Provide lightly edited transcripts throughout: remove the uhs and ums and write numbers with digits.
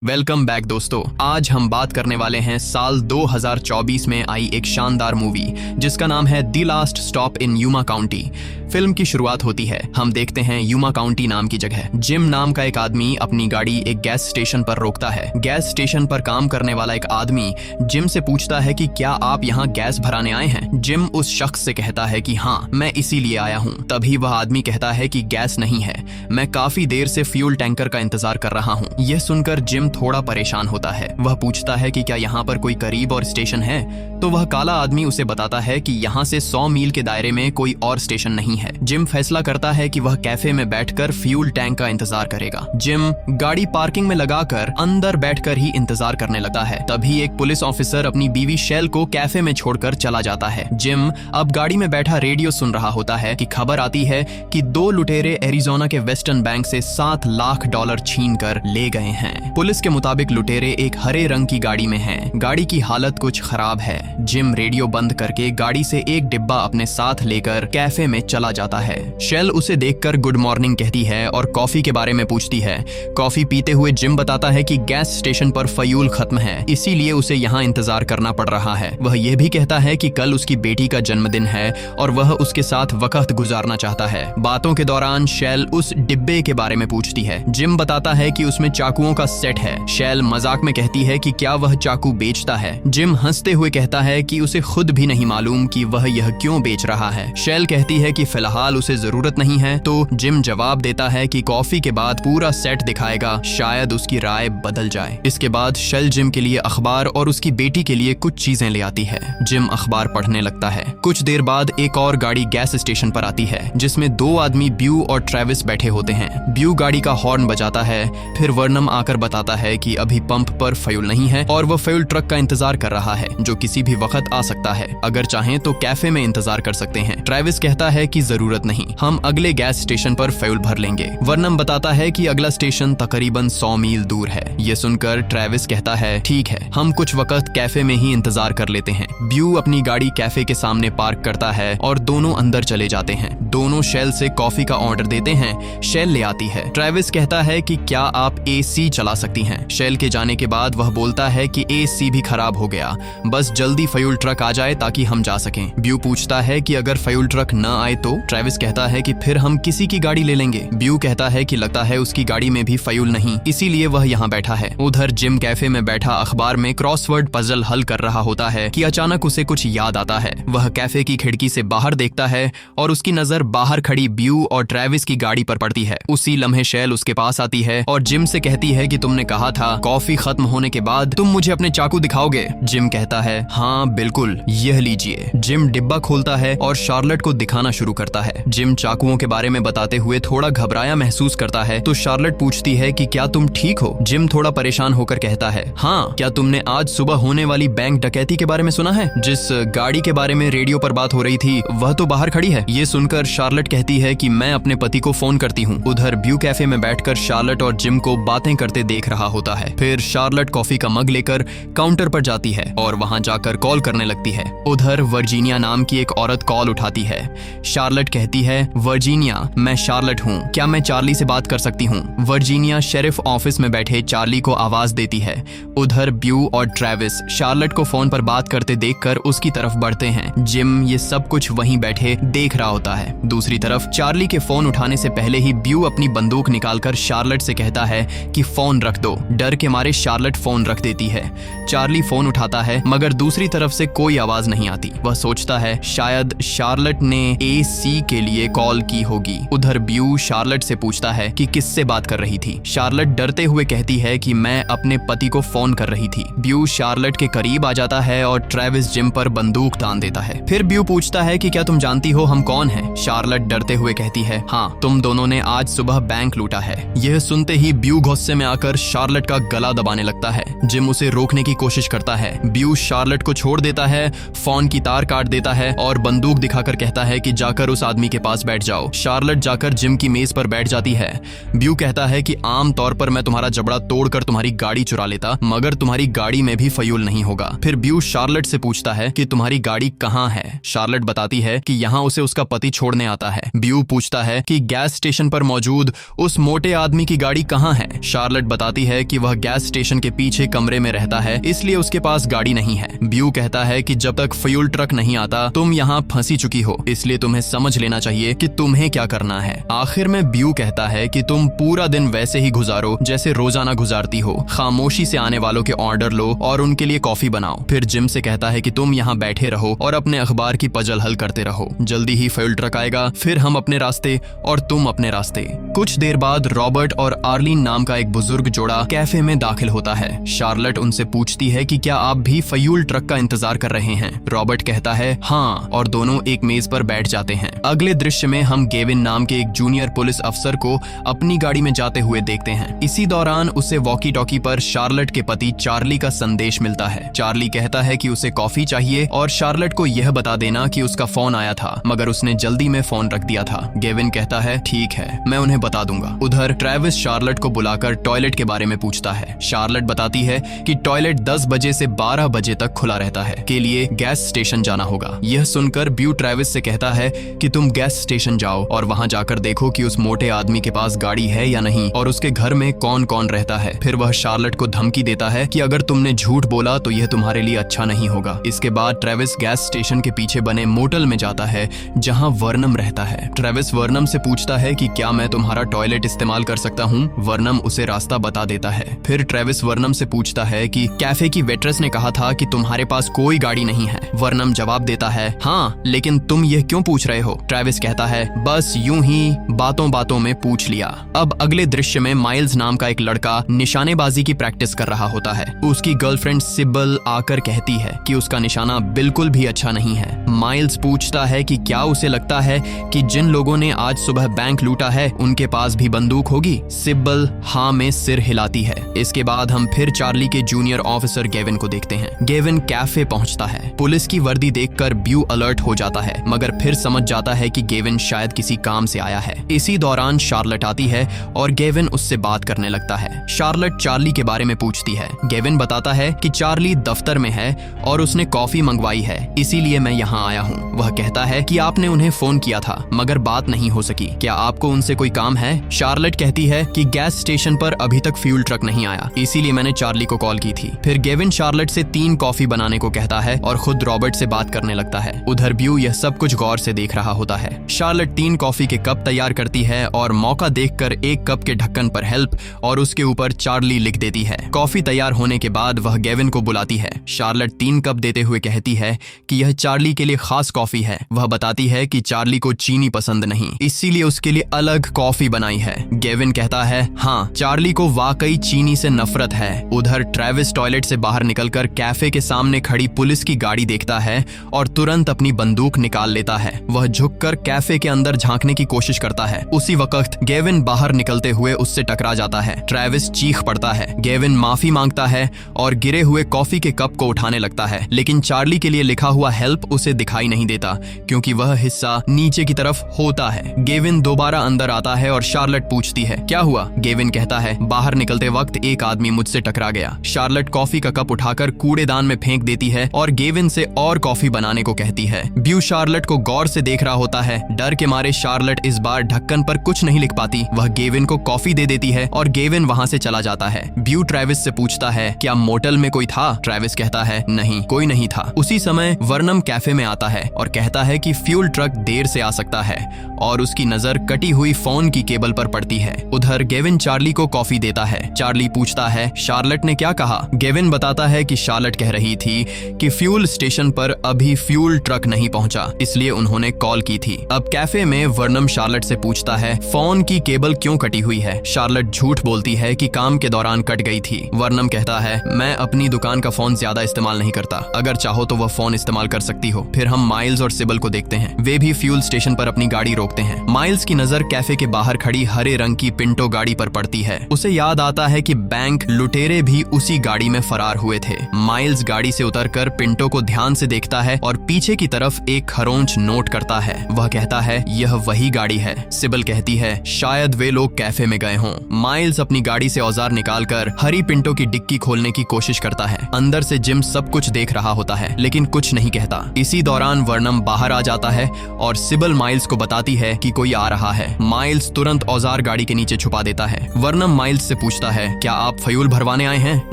Welcome back दोस्तों। आज हम बात करने वाले हैं साल 2024 में आई एक शानदार मूवी जिसका नाम है the last stop in Yuma county. Film की शुरुआत होती है, हम देखते हैं यूमा काउंटी नाम की जगह जिम नाम का एक आदमी अपनी गाड़ी एक गैस स्टेशन पर रोकता है। गैस स्टेशन पर काम करने वाला एक आदमी जिम से पूछता है कि क्या आप यहाँ गैस भराने आए हैं। जिम उस शख्स से कहता है कि हाँ, मैं इसीलिए आया हूँ। तभी वह आदमी कहता है कि गैस नहीं है, मैं काफी देर से फ्यूल टैंकर का इंतजार कर रहा हूँ। यह सुनकर जिम थोड़ा परेशान होता है। वह पूछता है कि क्या यहाँ पर कोई करीब और स्टेशन है, तो वह काला आदमी उसे बताता है कि यहाँ से 100 मील के दायरे में कोई और स्टेशन नहीं है। जिम फैसला करता है कि वह कैफे में बैठकर फ्यूल टैंक का इंतजार करेगा। जिम गाड़ी पार्किंग में लगाकर अंदर बैठकर ही इंतजार करने लगता है। तभी एक पुलिस ऑफिसर अपनी बीवी शेल को कैफे में छोड़कर चला जाता है। जिम अब गाड़ी में बैठा रेडियो सुन रहा होता है कि खबर आती है कि 2 लुटेरे एरिजोना के वेस्टर्न बैंक से $7 लाख छीन कर ले गए हैं। पुलिस के मुताबिक लुटेरे एक हरे रंग की गाड़ी में हैं। गाड़ी की हालत कुछ खराब है। जिम रेडियो बंद करके गाड़ी से एक डिब्बा अपने साथ लेकर कैफे में चला जाता है। शेल उसे देखकर गुड मॉर्निंग कहती है और कॉफी के बारे में पूछती है। कॉफी पीते हुए जिम बताता है कि गैस स्टेशन पर फ्यूल खत्म है, इसीलिए उसे यहाँ इंतजार करना पड़ रहा है। वह यह भी कहता है कि कल उसकी बेटी का जन्मदिन है और वह उसके साथ वक्त गुजारना चाहता है। बातों के दौरान शेल उस डिब्बे के बारे में पूछती है। जिम बताता है कि उसमें चाकुओं का सेट है। शेल मजाक में कहती है कि क्या वह चाकू बेचता है। जिम हंसते हुए कहता है कि उसे खुद भी नहीं मालूम कि वह यह क्यों बेच रहा है। शेल कहती है कि फिलहाल उसे जरूरत नहीं है, तो जिम जवाब देता है कि कॉफी के बाद पूरा सेट दिखाएगा, शायद उसकी राय बदल जाए। इसके बाद शेल जिम के लिए अखबार और उसकी बेटी के लिए कुछ चीजें ले आती है। जिम अखबार पढ़ने लगता है। कुछ देर बाद एक और गाड़ी गैस स्टेशन पर आती है जिसमें 2 आदमी ब्यू और ट्रेविस बैठे होते हैं। ब्यू गाड़ी का हॉर्न बजाता है, फिर वर्नम आकर बताता है कि अभी पंप पर फ्यूल नहीं है और वह फ्यूल ट्रक का इंतजार कर रहा है जो किसी भी वक्त आ सकता है। अगर चाहें तो कैफे में इंतजार कर सकते हैं। ट्रेविस कहता है कि जरूरत नहीं, हम अगले गैस स्टेशन पर फ्यूल भर लेंगे। वर्नम बताता है कि अगला स्टेशन तकरीबन 100 मील दूर है। ये सुनकर ट्रेविस कहता है ठीक है, हम कुछ वक्त कैफे में ही इंतजार कर लेते हैं। ब्यू अपनी गाड़ी कैफे के सामने पार्क करता है और दोनों अंदर चले जाते हैं। दोनों शेल से कॉफी का ऑर्डर देते हैं। शेल ले आती है। ट्रेविस कहता है कि क्या आप एसी चला सकती हैं। शेल के जाने के बाद वह बोलता है कि एसी भी खराब हो गया, बस जल्दी फ्यूल ट्रक आ जाए ताकि हम जा सकें। ब्यू पूछता है कि अगर फ्यूल ट्रक न आए तो। ट्रेविस कहता है कि फिर हम किसी की गाड़ी ले लेंगे। ब्यू कहता है कि लगता है उसकी गाड़ी में भी फ्यूल नहीं, इसीलिए वह यहाँ बैठा है। उधर जिम कैफे में बैठा अखबार में क्रॉसवर्ड पजल हल कर रहा होता है कि अचानक उसे कुछ याद आता है। वह कैफे की खिड़की से बाहर देखता है और उसकी नजर बाहर खड़ी ब्यू और ट्रेविस की गाड़ी पर पड़ती है। उसी लम्हे शेल उसके पास आती है और जिम से कहती है कि तुमने कहा था कॉफी खत्म होने के बाद तुम मुझे अपने चाकू दिखाओगे। जिम कहता है हाँ बिल्कुल, यह लीजिए। जिम डिब्बा खोलता है और शार्लेट को दिखाना शुरू करता है। जिम चाकुओं के बारे में बताते हुए थोड़ा घबराया महसूस करता है तो शार्लेट पूछती है कि क्या तुम ठीक हो। जिम थोड़ा परेशान होकर कहता है हाँ, क्या तुमने आज सुबह होने वाली बैंक डकैती के बारे में सुना है? जिस गाड़ी के बारे में रेडियो पर बात हो रही थी वह तो बाहर खड़ी है। ये सुनकर शार्लेट कहती है कि मैं अपने पति को फोन करती हूँ। उधर ब्यू कैफे में बैठकर शार्लेट और जिम को बातें करते देख रहा होता है। फिर शार्लेट कॉफी का मग लेकर काउंटर पर जाती है और वहां जाकर कॉल करने लगती है। उधर वर्जीनिया नाम की एक औरत कॉल उठाती है। शार्लेट कहती है वर्जीनिया, मैं शार्लेट हूँ, क्या मैं चार्ली से बात कर सकती हूँ? वर्जीनिया शेरिफ ऑफिस में बैठे चार्ली को आवाज देती है। उधर ब्यू और ट्रेविस शार्लेट को फोन पर बात करते देखकर उसकी तरफ बढ़ते हैं। जिम ये सब कुछ वहीं बैठे देख रहा होता है। दूसरी तरफ चार्ली के फोन उठाने से पहले ही ब्यू अपनी बंदूक निकालकर शार्लेट से कहता है कि फोन रख दो। डर के मारे शार्लेट फोन रख देती है। चार्ली फोन उठाता है मगर दूसरी तरफ से कोई आवाज नहीं आती। वह सोचता है शायद शार्लेट ने एसी के लिए कॉल की होगी। उधर ब्यू शार्लेट से पूछता है कि किससे बात कर रही थी। शार्लेट डरते हुए कहती है कि मैं अपने पति को फोन कर रही थी। ब्यू शार्लेट के करीब आ जाता है और ट्रेविस जिम पर बंदूक तान देता है। फिर ब्यू पूछता है कि क्या तुम जानती हो हम कौन हैं? शार्लेट डरते हुए कहती है हाँ, तुम दोनों ने आज सुबह बैंक लूटा है। यह सुनते ही ब्यू गुस्से में आकर शार्लेट का गला दबाने लगता है। जिम उसे रोकने की कोशिश करता है। ब्यू शार्लेट को छोड़ देता है, फोन की तार काट देता है और बंदूक दिखाकर कहता है कि जाकर उस आदमी के पास बैठ जाओ। शार्लेट जाकर जिम की मेज पर बैठ जाती है। ब्यू कहता है कि आम तौर पर मैं तुम्हारा जबड़ा तोड़कर तुम्हारी गाड़ी चुरा लेता, मगर तुम्हारी गाड़ी में भी फ्यूल नहीं होगा। फिर ब्यू शार्लेट से पूछता है कि तुम्हारी गाड़ी कहाँ है। शार्लेट बताती है कि यहाँ उसे उसका पति छोड़ने ढूंढने आता है। ब्यू पूछता है कि गैस स्टेशन पर मौजूद उस मोटे आदमी की गाड़ी कहाँ है। शार्लेट बताती है कि वह गैस स्टेशन के पीछे कमरे में रहता है, इसलिए उसके पास गाड़ी नहीं है। ब्यू कहता है कि जब तक फ्यूल ट्रक नहीं आता तुम यहाँ फंसी चुकी हो, इसलिए तुम्हें समझ लेना चाहिए कि तुम्हें क्या करना है। आखिर में ब्यू कहता है कि तुम पूरा दिन वैसे ही गुजारो जैसे रोजाना गुजारती हो, खामोशी से आने वालों के ऑर्डर लो और उनके लिए कॉफी बनाओ। फिर जिम से कहता है कि तुम यहाँ बैठे रहो और अपने अखबार की पजल हल करते रहो, जल्दी ही फ्यूल ट्रक आएगा, फिर हम अपने रास्ते और तुम अपने रास्ते। कुछ देर बाद रॉबर्ट और आर्लीन नाम का एक बुजुर्ग जोड़ा कैफे में दाखिल होता है। शार्लेट उनसे पूछती है कि क्या आप भी फ्यूल ट्रक का इंतजार कर रहे हैं। रॉबर्ट कहता है हाँ, और दोनों एक मेज पर बैठ जाते हैं। अगले दृश्य में हम गेविन नाम के एक जूनियर पुलिस अफसर को अपनी गाड़ी में जाते हुए देखते हैं। इसी दौरान उसे वॉकी टॉकी पर शार्लेट के पति चार्ली का संदेश मिलता है। चार्ली कहता है कि उसे कॉफी चाहिए और शार्लेट को यह बता देना कि उसका फोन आया था, मगर उसने जल्दी में फोन रख दिया था। गेविन कहता है ठीक है, मैं उन्हें बता दूंगा। उधर ट्रेविस शार्लेट को बुलाकर टॉयलेट के बारे में पूछता है। शार्लेट बताती है कि टॉयलेट 10 बजे से 12 बजे तक खुला रहता है, के लिए गैस स्टेशन जाना होगा। यह सुनकर ब्यू ट्रेविस से कहता है कि तुम गैस स्टेशन जाओ और वहां जाकर देखो कि उस मोटे आदमी के पास गाड़ी है या नहीं और उसके घर में कौन कौन रहता है। फिर वह शार्लेट को धमकी देता है कि अगर तुमने झूठ बोला तो यह तुम्हारे लिए अच्छा नहीं होगा। इसके बाद ट्रेविस गैस स्टेशन के पीछे बने मोटल में जाता है जहां वर्नम रहता है। ट्रेविस वर्नम से पूछता है कि क्या मैं तुम्हारा टॉयलेट इस्तेमाल कर सकता हूं। वर्नम उसे रास्ता बता देता है। फिर ट्रेविस वर्नम से पूछता है कि कैफे की वेट्रेस ने कहा था कि तुम्हारे पास कोई गाड़ी नहीं है। वर्नम जवाब देता है हाँ, लेकिन तुम यह क्यों पूछ रहे हो। ट्रेविस कहता है बस यूं ही बातों बातों में पूछ लिया। अब अगले दृश्य में माइल्स नाम का एक लड़का निशानेबाजी की प्रैक्टिस कर रहा होता है। उसकी गर्लफ्रेंड सिबल आकर कहती है कि उसका निशाना बिल्कुल भी अच्छा नहीं है। माइल्स पूछता है कि क्या उसे लगता है कि जिन लोगों ने आज सुबह बैंक लूटा है उनके पास भी बंदूक होगी। सिबल हाँ में सिर हिलाती है। इसके बाद हम फिर चार्ली के जूनियर ऑफिसर गेविन को देखते हैं। गेविन कैफे पहुंचता है। पुलिस की वर्दी देखकर ब्यू अलर्ट हो जाता है, मगर फिर समझ जाता है कि गेविन शायद किसी काम से आया है। इसी दौरान शार्लेट आती है और गेविन उससे बात करने लगता है। शार्लेट चार्ली के बारे में पूछती है। गेविन बताता है कि चार्ली दफ्तर में है और उसने कॉफी मंगवाई है, इसीलिए मैं यहाँ आया हूँ। वह कहता है कि आपने उन्हें फोन किया था मगर बात नहीं हो सकी, क्या आपको उनसे कोई काम है। शार्लेट कहती है कि गैस स्टेशन पर अभी तक फ्यूल ट्रक नहीं आया, इसीलिए मैंने चार्ली को कॉल की थी। फिर गेविन शार्लेट से 3 कॉफी बनाने को कहता है और खुद रॉबर्ट से बात करने लगता है। उधर ब्यू यह सब कुछ गौर से देख रहा होता है। शार्लेट 3 कॉफी के कप तैयार करती है और मौका देखकर एक कप के ढक्कन पर हेल्प और उसके ऊपर चार्ली लिख देती है। कॉफी तैयार होने के बाद वह गेविन को बुलाती है। शार्लेट 3 कप देते हुए कहती है कि यह चार्ली के लिए खास कॉफी है। वह बताती है कि चार्ली को चीनी पसंद नहीं, इसीलिए उसके लिए अलग कॉफी बनाई है। गेविन कहता है हाँ, चार्ली को वाकई चीनी से नफरत है। उधर ट्रेविस टॉयलेट से बाहर निकलकर कैफे के सामने खड़ी पुलिस की गाड़ी देखता है और तुरंत अपनी बंदूक निकाल लेता है। वह झुककर कैफे के अंदर झांकने की कोशिश करता है। उसी वक्त गेविन बाहर निकलते हुए उससे टकरा जाता है। ट्रेविस चीख पड़ता है। गेविन माफी मांगता है और गिरे हुए कॉफी के कप को उठाने लगता है, लेकिन चार्ली के लिए लिखा हुआ हेल्प उसे दिखाई नहीं देता क्योंकि वह हिस्सा नीचे की तरफ होता है। गेविन दोबारा अंदर आता है और शार्लेट पूछती है क्या हुआ। गेविन कहता है बाहर निकलते वक्त एक आदमी मुझसे टकरा गया। शार्लेट कॉफी का कप उठाकर कूड़ेदान में फेंक देती है और गेविन से और कॉफी बनाने को कहती है। ब्यू शार्लेट को गौर से देख रहा होता है। डर के मारे शार्लेट इस बार ढक्कन पर कुछ नहीं लिख पाती। वह गेविन को कॉफी दे देती है और गेविन वहां से चला जाता है। ब्यू ट्रेविस से पूछता है क्या मोटल में कोई था। ट्रेविस कहता है नहीं, कोई नहीं था। उसी समय वर्नम कैफे में आता है और कहता है कि फ्यूल ट्रक देर से आ सकता है और उसकी नजर कटी हुई फोन की केबल पर पड़ती है। उधर गेविन चार्ली को कॉफी देता है। चार्ली पूछता है शार्लेट ने क्या कहा। गेविन बताता है कि शार्लेट कह रही थी कि फ्यूल स्टेशन पर अभी फ्यूल ट्रक नहीं पहुंचा, इसलिए उन्होंने कॉल की थी। अब कैफे में वर्नम शार्लेट से पूछता है फोन की केबल क्यों कटी हुई है। शार्लेट झूठ बोलती है कि काम के दौरान कट गई थी। वर्नम कहता है मैं अपनी दुकान का फोन ज्यादा इस्तेमाल नहीं करता, अगर चाहो तो वह फोन इस्तेमाल कर सकती हो। फिर हम माइल्स और सिबल को देखते हैं। वे भी फ्यूल स्टेशन पर अपनी गाड़ी रोकते हैं। माइल्स की नजर कैफे के बाहर खड़ी हरे रंग की पिंटो गाड़ी पर पड़ती है। उसे याद आता है कि बैंक लुटेरे भी उसी गाड़ी में फरार हुए थे। माइल्स गाड़ी से उतरकर पिंटो को ध्यान से देखता है और पीछे की तरफ एक खरोंच नोट करता है। वह कहता है यह वही गाड़ी है। सिबल कहती है शायद वे लोग कैफे में गए हों। माइल्स अपनी गाड़ी से औजार निकालकर हरी पिंटो की डिक्की खोलने की कोशिश करता है। अंदर से जिम सब कुछ देख रहा होता है लेकिन कुछ नहीं कहता। इसी दौरान वर्नम बाहर आ जाता है और सिबल माइल्स को बताती है कि कोई आ रहा है। माइल्स तुरंत औजार गाड़ी के नीचे छुपा देता है। वर्नम माइल्स से पूछता है, क्या आप फ्यूल भरवाने आए हैं?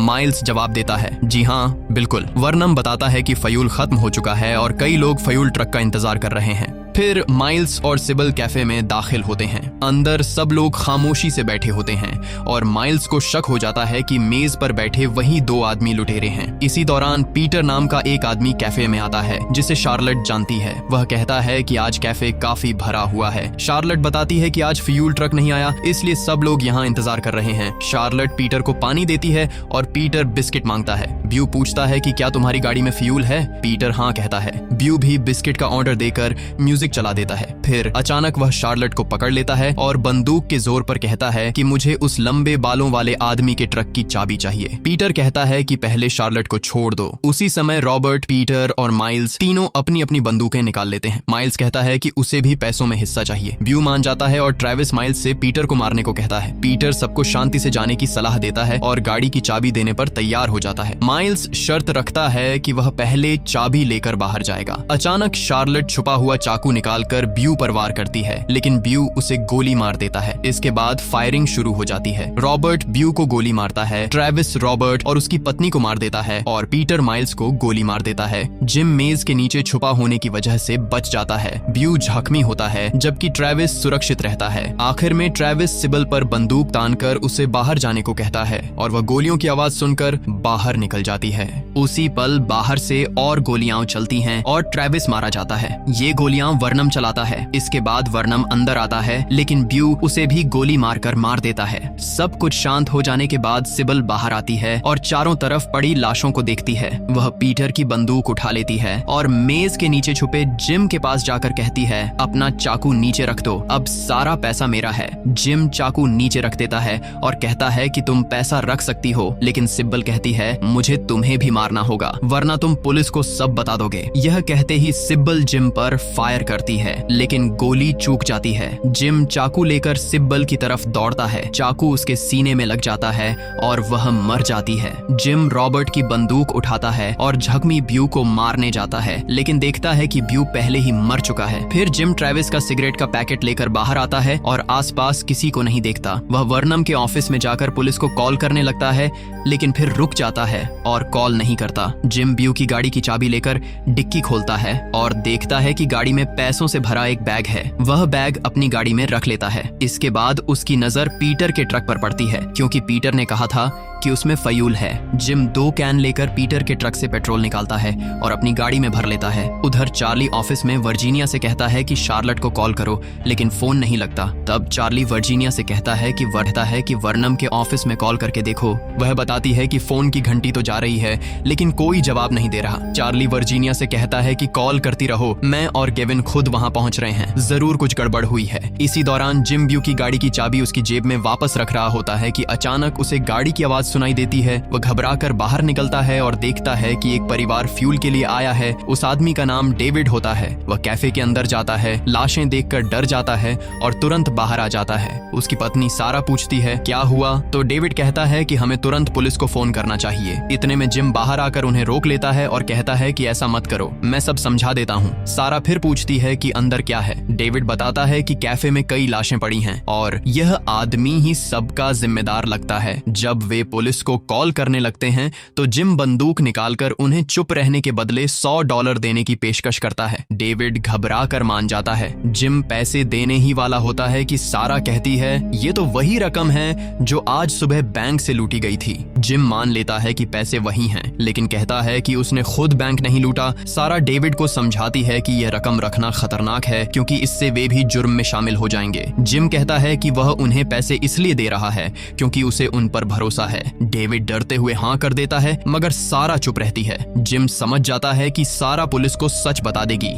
माइल्स जवाब देता है, जी हाँ बिल्कुल। वर्नम बताता है कि फ्यूल खत्म हो चुका है और कई लोग फ्यूल ट्रक का इंतजार कर रहे हैं। फिर माइल्स और सिबल कैफे में दाखिल होते हैं। अंदर सब लोग खामोशी से बैठे होते हैं और माइल्स को शक हो जाता है कि मेज पर बैठे वही दो आदमी लुटेरे हैं। इसी दौरान पीटर नाम का एक आदमी कैफे में आता है जिसे शार्लेट जानती है। वह कहता है कि आज कैफे काफी भरा हुआ है। शार्लेट बताती है कि आज फ्यूल ट्रक नहीं आया, इसलिए सब लोग यहाँ इंतजार कर रहे हैं। शार्लेट पीटर को पानी देती है और पीटर बिस्किट मांगता है। ब्यू पूछता है कि क्या तुम्हारी गाड़ी में फ्यूल है? पीटर हाँ कहता है। ब्यू भी बिस्किट का ऑर्डर देकर म्यूजिक चला देता है। फिर अचानक वह शार्लेट को पकड़ लेता है और बंदूक के जोर पर कहता है कि मुझे उस लंबे बालों वाले आदमी के ट्रक की चाबी चाहिए। पीटर कहता है कि पहले शार्लेट को छोड़ दो। उसी समय रॉबर्ट, पीटर और माइल्स तीनों अपनी अपनी बंदूकें निकाल लेते हैं। माइल्स कहता है कि उसे भी पैसों में हिस्सा चाहिए। ब्यू मान जाता है और ट्रेविस माइल्स से पीटर को मारने को कहता है। पीटर सबको शांति से जाने की सलाह देता है और गाड़ी की चाबी देने पर तैयार हो जाता है। माइल्स शर्त रखता है कि वह पहले चाबी लेकर बाहर जाएगा। अचानक शार्लेट छुपा हुआ चाकू निकालकर ब्यू पर वार करती है, लेकिन ब्यू उसे गोली मार देता है। इसके बाद फायरिंग शुरू हो जाती है। रॉबर्ट ब्यू को गोली मारता है, ट्रेविस रॉबर्ट और उसकी पत्नी को मार देता है और पीटर माइल्स को गोली मार देता है। जिम मेज के नीचे छुपा होने की वजह से बच जाता है। ब्यू जख्मी होता है जबकि ट्रेविस सुरक्षित रहता है। आखिर में ट्रेविस सिबल पर बंदूक तानकर उसे बाहर जाने को कहता है और वह गोलियों की आवाज सुनकर बाहर निकल जाती है। उसी पल बाहर से और गोलियां चलती हैं और ट्रेविस मारा जाता है। ये गोलियां वर्नम चलाता है। इसके बाद वर्नम अंदर आता है, लेकिन ब्यू उसे भी गोली मारकर मार देता है। सब कुछ शांत हो जाने के बाद सिबल बाहर आती है और चारों तरफ पड़ी लाशों को देखती है। वह पीटर की बंदूक उठा लेती है और मेज के नीचे छुपे जिम के पास जाकर कहती है, अपना चाकू नीचे रख दो, अब सारा पैसा मेरा है। जिम चाकू नीचे रख देता है और कहता है कि तुम पैसा रख सकती हो, लेकिन सिबल कहती है, मुझे तुम्हें भी मारना होगा वरना तुम पुलिस को सब बता दोगे। यह कहते ही सिबल जिम पर फायर करती है, लेकिन गोली चूक जाती है। जिम चाकू लेकर सिब्बल की तरफ दौड़ता है। चाकू उसके सीने में लग जाता है और वह मर जाती है। जिम रॉबर्ट की बंदूक उठाता है और जख्मी ब्यू को मारने जाता है, लेकिन देखता है कि ब्यू पहले ही मर चुका है। फिर जिम ट्रेविस का सिगरेट का पैकेट लेकर बाहर आता है और आसपास किसी को नहीं देखता। वह वर्नम के ऑफिस में जाकर पुलिस को कॉल करने लगता है, लेकिन फिर रुक जाता है और कॉल नहीं करता। जिम ब्यू की गाड़ी की चाबी लेकर डिक्की खोलता है और देखता है कि गाड़ी में पैसों से भरा एक बैग है। वह बैग अपनी गाड़ी में रख लेता है। इसके बाद उसकी नजर पीटर के ट्रक पर पड़ती है, क्योंकि पीटर ने कहा था कि उसमें फ्यूल है। जिम 2 कैन लेकर पीटर के ट्रक से पेट्रोल निकालता है और अपनी गाड़ी में भर लेता है। उधर चार्ली ऑफिस में वर्जीनिया से कहता है कि शार्लेट को कॉल करो, लेकिन फोन नहीं लगता। तब चार्ली वर्जीनिया से कहता है कि वर्नम के ऑफिस में कॉल करके देखो। वह बताती है कि फोन की घंटी तो जा रही है, लेकिन कोई जवाब नहीं दे रहा। चार्ली वर्जीनिया से कहता है कि कॉल करती रहो, मैं और केविन खुद वहां पहुंच रहे हैं, जरूर कुछ गड़बड़ हुई है। इसी दौरान जिम ब्यू की गाड़ी की चाबी उसकी जेब में वापस रख रहा होता है कि अचानक उसे गाड़ी की आवाज सुनाई देती है। वह घबराकर बाहर निकलता है और देखता है कि एक परिवार फ्यूल के लिए आया है। उस आदमी का नाम डेविड होता है। वह कैफे के अंदर जाता है, लाशें देखकर डर जाता है और तुरंत बाहर आ जाता है। उसकी पत्नी सारा पूछती है क्या हुआ, तो डेविड कहता है कि हमें तुरंत पुलिस को फोन करना चाहिए। इतने में जिम बाहर आकर उन्हें रोक लेता है और कहता है कि ऐसा मत करो, मैं सब समझा देता हूँ। सारा फिर पूछती है कि अंदर क्या है। डेविड बताता है कि कैफे में कई लाशें पड़ी हैं और यह आदमी ही सबका जिम्मेदार लगता है। जब वे पुलिस को कॉल करने लगते हैं तो जिम बंदूक निकालकर उन्हें चुप रहने के बदले $100 देने की पेशकश करता है। डेविड घबरा कर मान जाता है। जिम पैसे देने ही वाला होता है कि सारा कहती है ये तो वही रकम है जो आज सुबह बैंक से लूटी गई थी। जिम मान लेता है कि पैसे वही हैं, लेकिन कहता है कि उसने खुद बैंक नहीं लूटा। सारा डेविड को समझाती है कि यह रकम रखना खतरनाक है, क्योंकि इससे वे भी जुर्म में शामिल हो जाएंगे। जिम कहता है कि वह उन्हें पैसे इसलिए दे रहा है क्योंकि उसे उन पर भरोसा है। डेविड डरते हुए हाँ कर देता है, मगर सारा चुप रहती है। जिम समझ जाता है कि सारा पुलिस को सच बता देगी,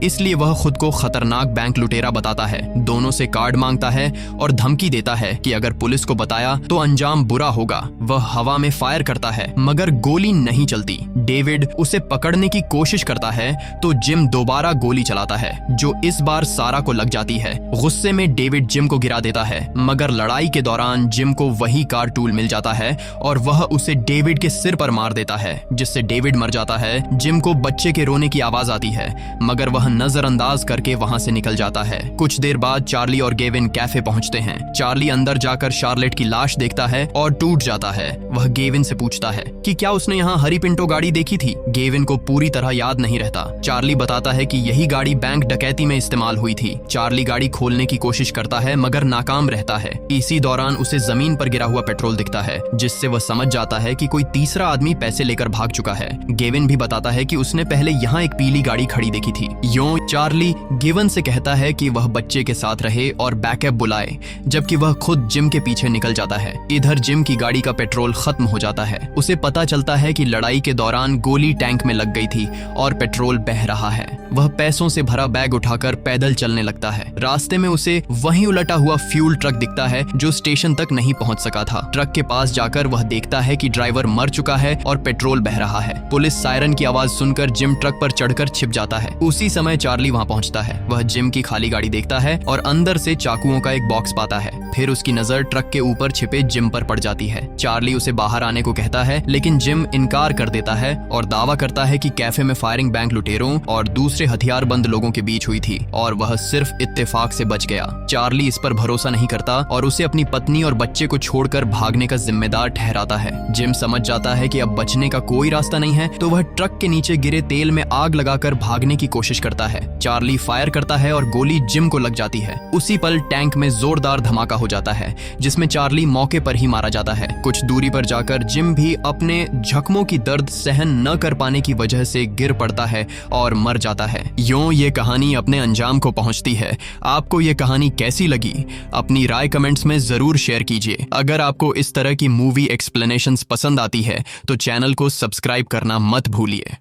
इसलिए वह खुद को खतरनाक बैंक लुटेरा बताता है। दोनों से कार्ड मांगता है और धमकी देता है कि अगर पुलिस को बताया तो अंजाम बुरा होगा। वह हवा में फायर करता है, मगर गोली नहीं चलती। डेविड उसे पकड़ने की कोशिश करता है तो जिम दोबारा गोली चलाता है, जो इस बार सारा को लग जाती है। गुस्से में डेविड जिम को गिरा देता है, मगर लड़ाई के दौरान जिम को वही कार टूल मिल जाता है और वह उसे डेविड के सिर पर मार देता है, जिससे डेविड मर जाता है। जिम को बच्चे के रोने की आवाज आती है, मगर वह नजरअंदाज करके वहां से निकल जाता है। कुछ देर बाद चार्ली और गेविन कैफे पहुंचते हैं। चार्ली अंदर जाकर शार्लेट की लाश देखता है और टूट जाता है। वह गेविन से पूछता है कि क्या उसने यहाँ हरी पिंटो गाड़ी देखी थी। गेविन को पूरी तरह याद नहीं रहता। चार्ली बताता है कि यही गाड़ी बैंक डकैती में इस्तेमाल हुई थी। चार्ली गाड़ी खोलने की कोशिश करता है मगर नाकाम रहता है। इसी दौरान उसे जमीन पर गिरा हुआ पेट्रोल दिखता है, जिससे वह समझ जाता है कि कोई तीसरा आदमी पैसे लेकर भाग चुका है। गेविन भी बताता है कि उसने पहले यहाँ एक पीली गाड़ी खड़ी देखी थी। यूं चार्ली गेविन से कहता है कि वह बच्चे के साथ रहे और बैकअप बुलाए, जबकि वह खुद जिम के पीछे निकल जाता है। इधर जिम की गाड़ी का पेट्रोल खत्म हो जाता है। उसे पता चलता है कि लड़ाई के दौरान गोली टैंक में लग गई थी और पेट्रोल बह रहा है। वह पैसों से भरा बैग उठाकर पैदल चलने लगता है। रास्ते में उसे वहीं उलटा हुआ फ्यूल ट्रक दिखता है जो स्टेशन तक नहीं पहुंच सका था। ट्रक के पास जाकर वह देखता है कि ड्राइवर मर चुका है और पेट्रोल बह रहा है। पुलिस सायरन की आवाज सुनकर जिम ट्रक पर चढ़कर छिप जाता है। उसी समय चार्ली वहां पहुंचता है। वह जिम की खाली गाड़ी देखता है और अंदर से चाकुओं का एक बॉक्स पाता है। फिर उसकी नजर ट्रक के ऊपर छिपे जिम पर पड़ जाती है। चार्ली उसे बाहर आने को कहता है, लेकिन जिम इनकार कर देता है और दावा करता है कि कैफे में फायरिंग बैंक लुटेरों और दूसरे हथियारबंद लोगों के बीच हुई थी और वह सिर्फ इत्तेफाक से बच गया। चार्ली इस पर भरोसा नहीं करता और उसे अपनी पत्नी और बच्चे को छोड़कर भागने का जिम्मेदार ठहराता है। जिम समझ जाता है कि अब बचने का कोई रास्ता नहीं है, तो वह ट्रक के नीचे गिरे तेल में आग लगाकर भागने की कोशिश करता है। चार्ली फायर करता है और गोली जिम को लग जाती है। उसी पल टैंक में जोरदार धमाका हो जाता है, जिसमें चार्ली मौके पर ही मारा जाता है। कुछ दूरी पर जाकर जिम भी अपने जख्मों की दर्द सहन न कर पाने की वजह से गिर पड़ता है और मर जाता है। यूं ये कहानी अपने अंजाम को पहुंचती है। आपको ये कहानी कैसी लगी? अपनी राय कमेंट्स में जरूर शेयर कीजिए। अगर आपको इस तरह की मूवी एक्सप्लेनेशंस पसंद आती है तो चैनल को सब्सक्राइब करना मत भूलिए।